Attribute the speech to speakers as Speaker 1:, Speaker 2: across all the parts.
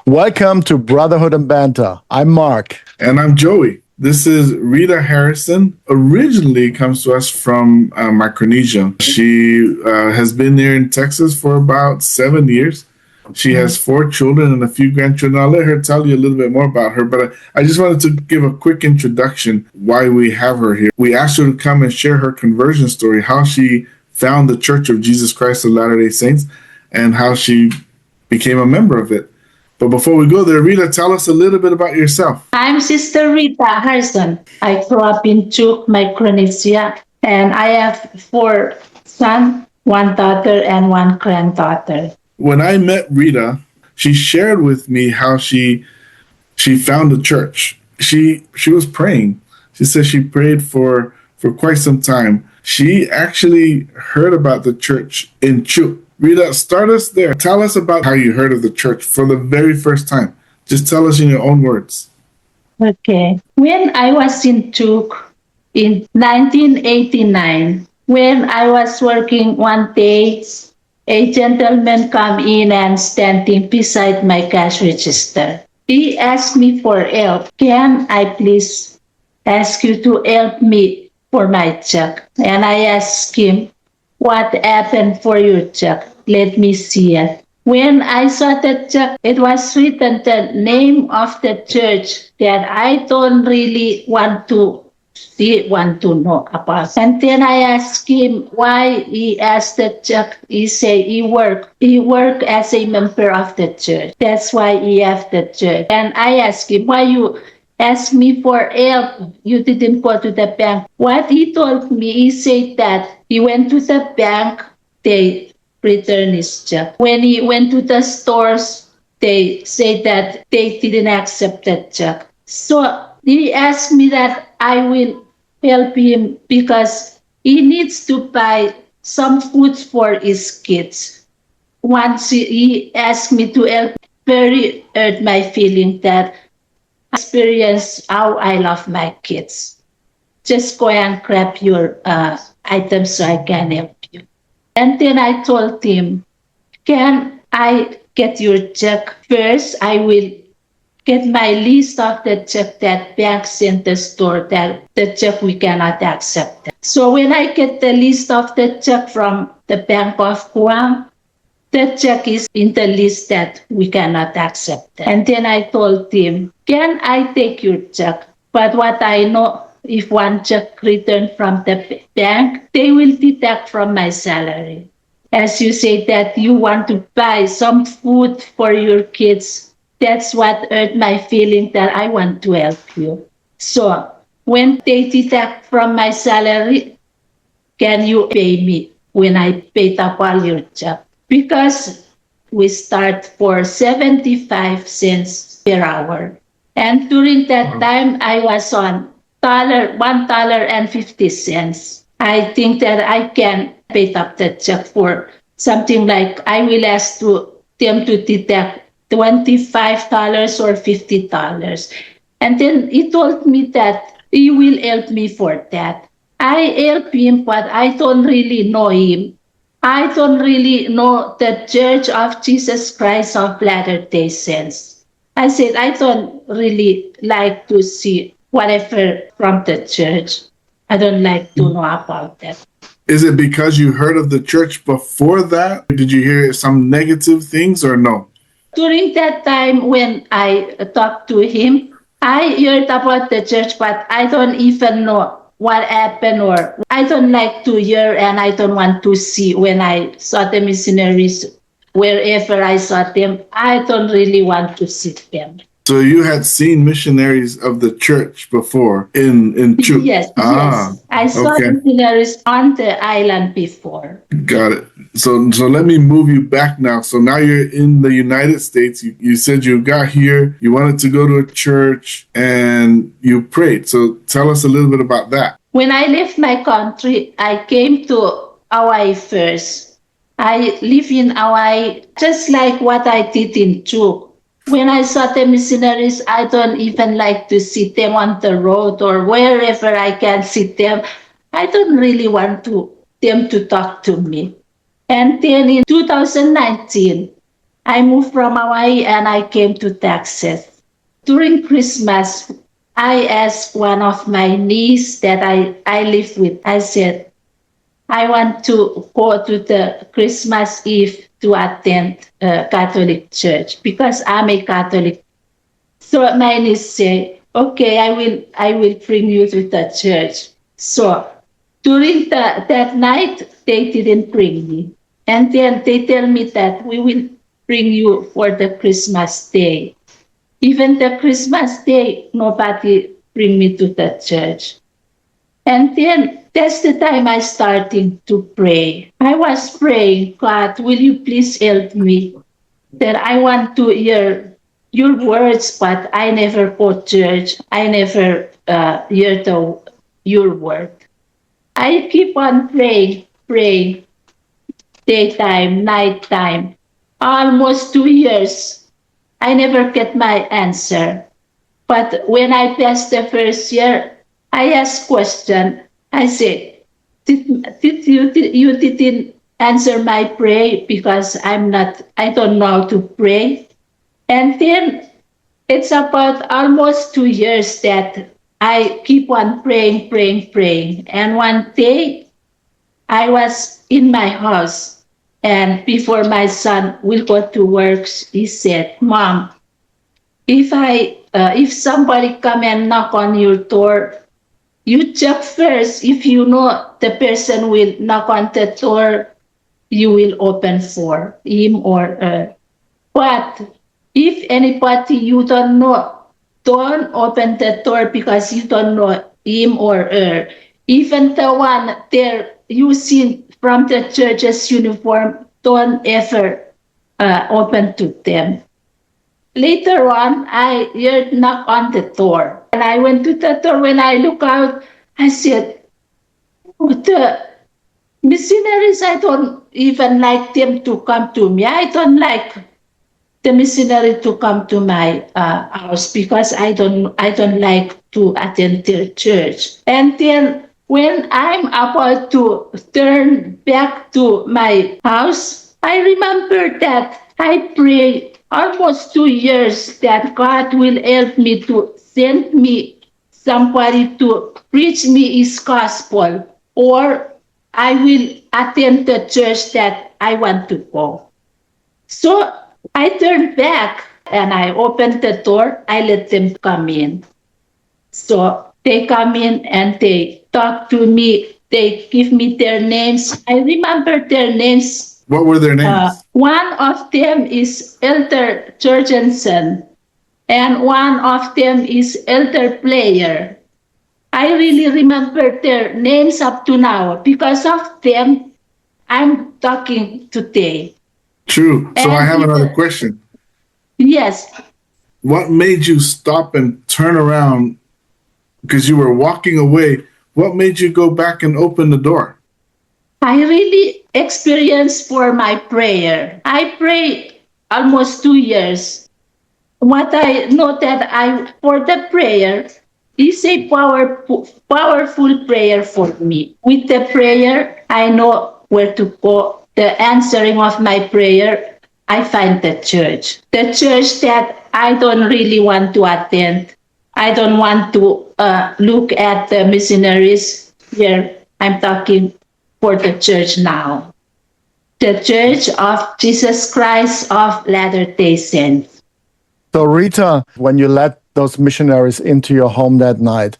Speaker 1: Welcome to Brotherhood and Banter. I'm Marc.
Speaker 2: And I'm Joey. This is Rita Harrison. Originally comes to us from Micronesia. She has been here in Texas for about 7 years. She has 4 children and a few grandchildren. I'll let her tell you a little bit more about her, but I just wanted to give a quick introduction why we have her here. We asked her to come and share her conversion story, how she found the Church of Jesus Christ of Latter-day Saints, and how she became a member of it. But before we go there, Rita, tell us a little bit about yourself.
Speaker 3: I'm Sister Rita Harrison. I grew up in Chuuk, Micronesia, and I have 4 sons, 1 daughter, and 1 granddaughter.
Speaker 2: When I met Rita, she shared with me how she found the church. She was praying. She said she prayed for quite some time. She actually heard about the church in Chuuk. Rita, start us there. Tell us about how you heard of the church for the very first time. Just tell us in your own words.
Speaker 3: Okay. When I was in Chuuk in 1989, when I was working one day, a gentleman come in and standing beside my cash register. He asked me for help. Can I please ask you to help me for my check? And I asked him, what happened for your check? Let me see it. When I saw the check, it was written the name of the church that I don't really want to know about. And then I asked him why he asked the check. He said he worked as a member of the church. That's why he have the church. And I asked him, why you asked me for help? You didn't go to the bank. What he told me, he said that he went to the bank, they returned his check. When he went to the stores, they said that they didn't accept that check. So he asked me that I will help him because he needs to buy some food for his kids. Once he asked me to help, very hurt my feeling that I experience how I love my kids. Just go and grab your items so I can help you. And then I told him, can I get your check first? I will get my list of the check that bank sent the store that the check we cannot accept. So when I get the list of the check from the Bank of Guam, the check is in the list that we cannot accept. And then I told him, can I take your check? But what I know, if one check returned from the bank, they will deduct from my salary. As you say that you want to buy some food for your kids, that's what hurt my feeling that I want to help you. So when they deduct from my salary, can you pay me when I paid up all your check? Because we start for 75 cents per hour. And during that time, I was on $1.50. I think that I can pay up the check for something like I will ask them to deduct $25 or $50. And then he told me that he will help me for that. I help him, but I don't really know him. I don't really know the Church of Jesus Christ of Latter-day Saints. I said, I don't really like to see whatever from the church. I don't like to know about that.
Speaker 2: Is it because you heard of the church before that? Did you hear some negative things or no?
Speaker 3: During that time when I talked to him, I heard about the church, but I don't even know what happened, or I don't like to hear and I don't want to see when I saw the missionaries. Wherever I saw them, I don't really want to see them.
Speaker 2: So you had seen missionaries of the church before in Chuuk?
Speaker 3: Yes, yes. I saw missionaries on the island before.
Speaker 2: Got it. So let me move you back now. So now you're in the United States. You said you got here, you wanted to go to a church, and you prayed. So tell us a little bit about that.
Speaker 3: When I left my country, I came to Hawaii first. I live in Hawaii just like what I did in Chuuk. When I saw the missionaries, I don't even like to see them on the road or wherever I can see them. I don't really want them to talk to me. And then in 2019, I moved from Hawaii and I came to Texas. During Christmas, I asked one of my niece that I live with, I said, I want to go to the Christmas Eve to attend a Catholic church because I'm a Catholic. So my niece said, okay, I will bring you to the church. So during that night, they didn't bring me. And then they tell me that we will bring you for the Christmas day. Even the Christmas day, nobody bring me to the church. And then that's the time I started to pray. I was praying, God, will you please help me? That I want to hear your words, but I never go to church. I never hear your word. I keep on praying, daytime, nighttime, almost 2 years. I never get my answer. But when I passed the first year, I asked question. I said, you didn't answer my prayer because I don't know how to pray. And then it's about almost 2 years that I keep on praying. And one day I was in my house, and before my son will go to work, he said, Mom, if somebody come and knock on your door, you check first. If you know the person will knock on the door, you will open for him or her. But if anybody you don't know, don't open the door because you don't know him or her. Even the one there you see from the church's uniform, don't ever open to them. Later on, I heard knock on the door. And I went to the door. When I look out, I said, oh, the missionaries, I don't even like them to come to me. I don't like the missionary to come to my house because I don't like to attend their church. And then when I'm about to turn back to my house, I remember that I prayed almost 2 years that God will help me to send me somebody to preach me his gospel, or I will attend the church that I want to go. So I turned back and I opened the door. I let them come in. So they come in and they talk to me. They give me their names. I remember their names.
Speaker 2: What were their names?
Speaker 3: One of them is Elder Jurgensen, and one of them is Elder Player. I really remember their names up to now. Because of them, I'm talking today.
Speaker 2: True. So I
Speaker 3: And
Speaker 2: have another question.
Speaker 3: Yes.
Speaker 2: What made you stop and turn around because you were walking away? What made you go back and open the door?
Speaker 3: I really experienced for my prayer. I prayed almost 2 years. What I know that for the prayer is a powerful prayer for me. With the prayer, I know where to go. The answering of my prayer, I find the church. The church that I don't really want to attend. I don't want to look at the missionaries here. I'm talking for the church now. The Church of Jesus Christ of Latter-day Saints.
Speaker 1: So, Rita, when you let those missionaries into your home that night,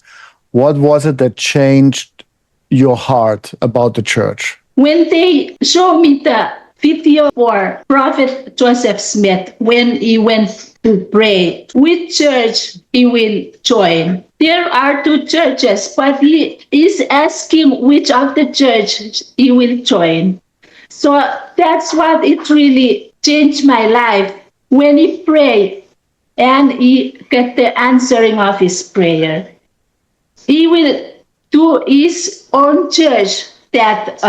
Speaker 1: what was it that changed your heart about the church?
Speaker 3: When they showed me the video for Prophet Joseph Smith when he went to pray, which church he will join. There are 2 churches, but he is asking which of the church he will join. So that's what it really changed my life. When he prayed and he get the answering of his prayer, he will do his own church that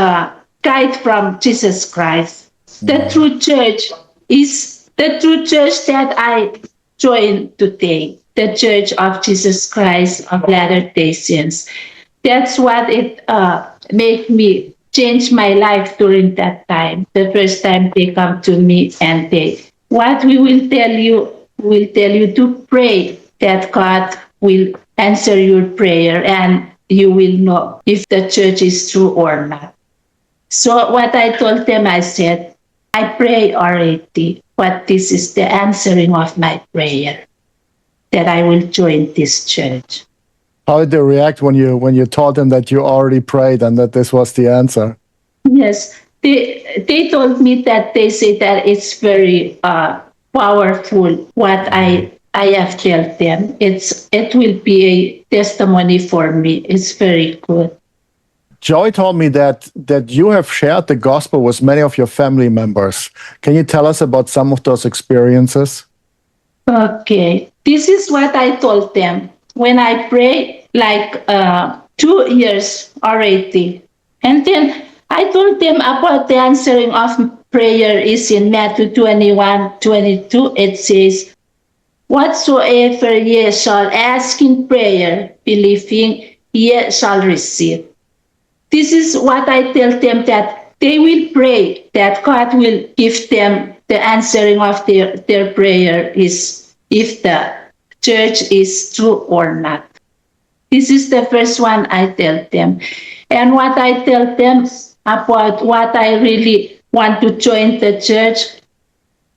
Speaker 3: guide from Jesus Christ. The true church is the true church that I joined today, the Church of Jesus Christ of Latter-day Saints. That's what it made me change my life during that time. The first time they come to me and they what we will tell you to pray that God will answer your prayer and you will know if the church is true or not. So what I told them, I said, I pray already, but this is the answering of my prayer, that I will join this church.
Speaker 1: How did they react when you told them that you already prayed and that this was the answer?
Speaker 3: Yes, they told me that they say that it's very powerful what I have told them. It will be a testimony for me. It's very good.
Speaker 1: Joey told me that you have shared the gospel with many of your family members. Can you tell us about some of those experiences?
Speaker 3: Okay, this is what I told them when I pray, like 2 years already. And then I told them about the answering of prayer is in Matthew 21:22. It says, whatsoever ye shall ask in prayer, believing ye shall receive. This is what I tell them, that they will pray, that God will give them the answering of their prayer is if the church is true or not. This is the first one I tell them. And what I tell them about what I really want to join the church,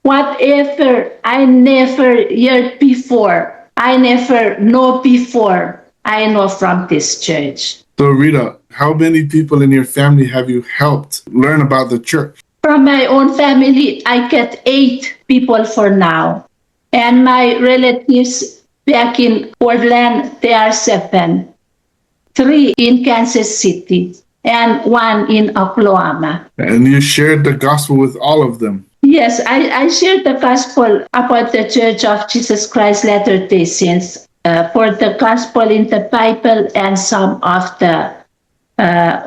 Speaker 3: whatever I never heard before, I never know before, I know from this church.
Speaker 2: So, Rita, how many people in your family have you helped learn about the church?
Speaker 3: From my own family, I get 8 people for now. And my relatives back in Portland, they are 7. 3 in Kansas City and 1 in Oklahoma.
Speaker 2: And you shared the gospel with all of them.
Speaker 3: Yes, I shared the gospel about the Church of Jesus Christ Latter-day Saints, for the gospel in the Bible and some of the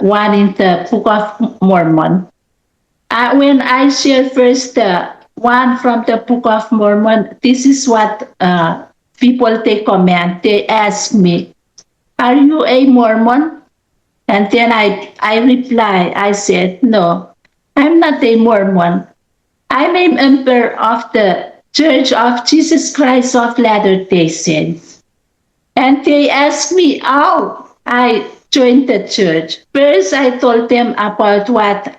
Speaker 3: one in the Book of Mormon. When I share first the one from the Book of Mormon, this is what people they comment. They ask me, "Are you a Mormon?" And then I reply, I said, "No, I'm not a Mormon. I'm a member of the Church of Jesus Christ of Latter-day Saints." And they asked me how I joined the church. First, I told them about what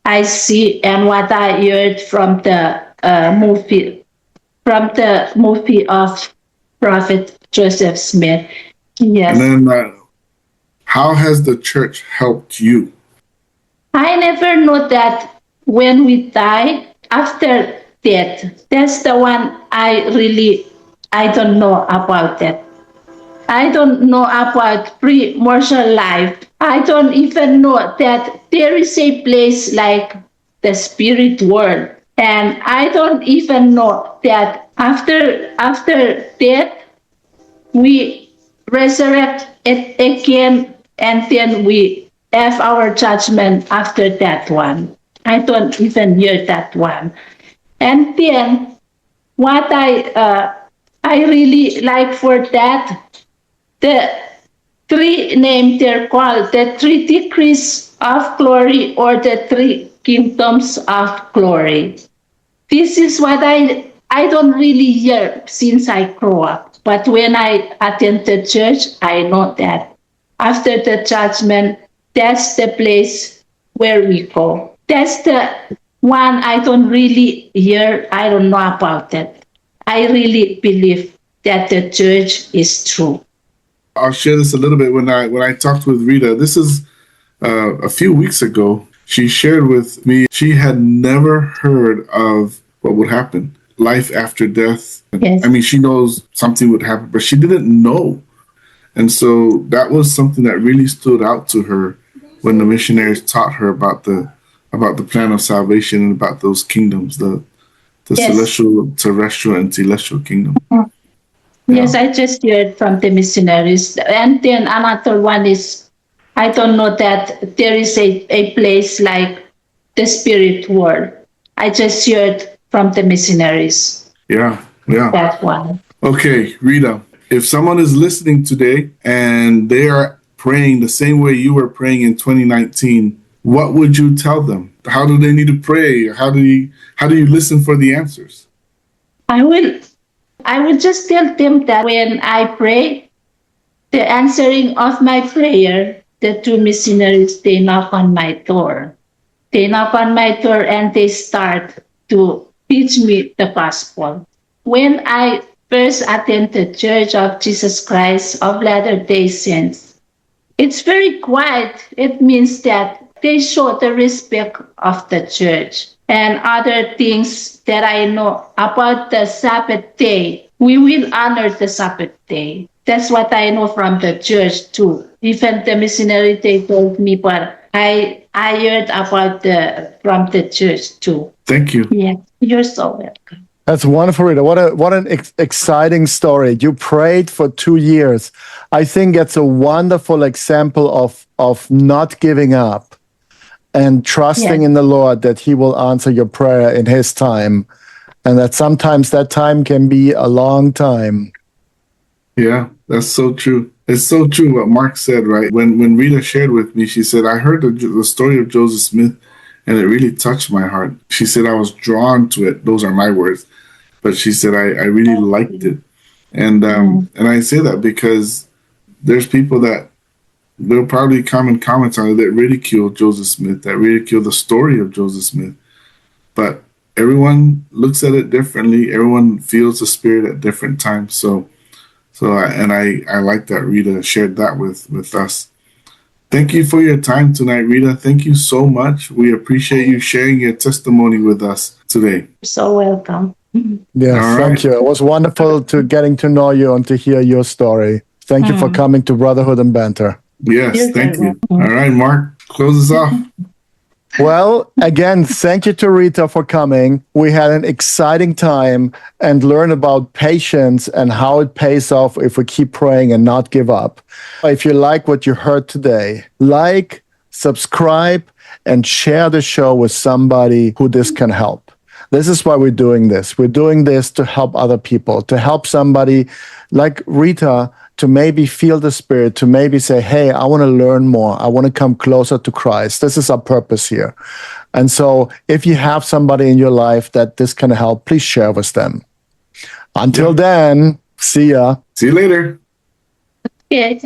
Speaker 3: I see and what I heard from the movie of Prophet Joseph Smith. Yes.
Speaker 2: And then, how has the church helped you?
Speaker 3: I never know that when we die, after death, that's the one I don't know about that. I don't know about pre-mortal life. I don't even know that there is a place like the spirit world. And I don't even know that after death, we resurrect it again, and then we have our judgment after that one. I don't even hear that one. And then what I really like for that, the 3 names they're called, the 3 degrees of glory or the 3 kingdoms of glory. This is what I don't really hear since I grew up. But when I attend the church, I know that after the judgment, that's the place where we go. That's the one I don't really hear. I don't know about that. I really believe that the church is true.
Speaker 2: I'll share this a little bit. When I talked with Rita, this is a few weeks ago, she shared with me she had never heard of what would happen, life after death.
Speaker 3: Yes.
Speaker 2: I mean, she knows something would happen, but she didn't know. And so that was something that really stood out to her when the missionaries taught her about the plan of salvation and about those kingdoms, the
Speaker 3: Yes.
Speaker 2: celestial, terrestrial, and celestial kingdom.
Speaker 3: Yes, I just heard from the missionaries. And then another one is, I don't know that there is a place like the spirit world. I just heard from the missionaries.
Speaker 2: Yeah.
Speaker 3: That one.
Speaker 2: Okay, Rita, if someone is listening today and they are praying the same way you were praying in 2019, what would you tell them? How do they need to pray? How do you listen for the answers?
Speaker 3: I will just tell them that when I pray, the answering of my prayer, the two missionaries, they knock on my door. They knock on my door and they start to teach me the gospel. When I first attended the Church of Jesus Christ of Latter-day Saints, it's very quiet. It means that they show the respect of the church. And other things that I know about the Sabbath day, we will honor the Sabbath day. That's what I know from the church too. Even the missionary, they told me, but I heard about from the church too.
Speaker 2: Thank you.
Speaker 3: Yeah, you're so welcome.
Speaker 1: That's wonderful, Rita. What an exciting story. You prayed for 2 years. I think it's a wonderful example of not giving up and trusting in the Lord that He will answer your prayer in His time, and that sometimes that time can be a long time.
Speaker 2: Yeah, that's so true. It's so true what Mark said, right? When Rita shared with me, she said, I heard the story of Joseph Smith, and it really touched my heart. She said, I was drawn to it. Those are my words. But she said, I really liked it. And I say that because there's people that they'll probably come and comment on it that ridicule Joseph Smith, that ridicule the story of Joseph Smith. But everyone looks at it differently. Everyone feels the spirit at different times. I like that Rita shared that with us. Thank you for your time tonight, Rita. Thank you so much. We appreciate you sharing your testimony with us today.
Speaker 3: You're so welcome.
Speaker 1: Yes,
Speaker 2: All
Speaker 1: thank
Speaker 2: right.
Speaker 1: you. It was wonderful to getting to know you and to hear your story. Thank you for coming to Brotherhood and Banter.
Speaker 2: Yes,
Speaker 3: You're
Speaker 2: thank
Speaker 3: very
Speaker 2: you. All right, Mark, close us off.
Speaker 1: Well, again, thank you to Rita for coming. We had an exciting time and learn about patience and how it pays off if we keep praying and not give up. If you like what you heard today, like, subscribe, and share the show with somebody who this can help. This is why we're doing this. We're doing this to help other people, to help somebody like Rita to maybe feel the Spirit, to maybe say, hey, I want to learn more. I want to come closer to Christ. This is our purpose here. And so if you have somebody in your life that this can help, please share with them. Until then, see ya.
Speaker 2: See you later.
Speaker 3: Yeah.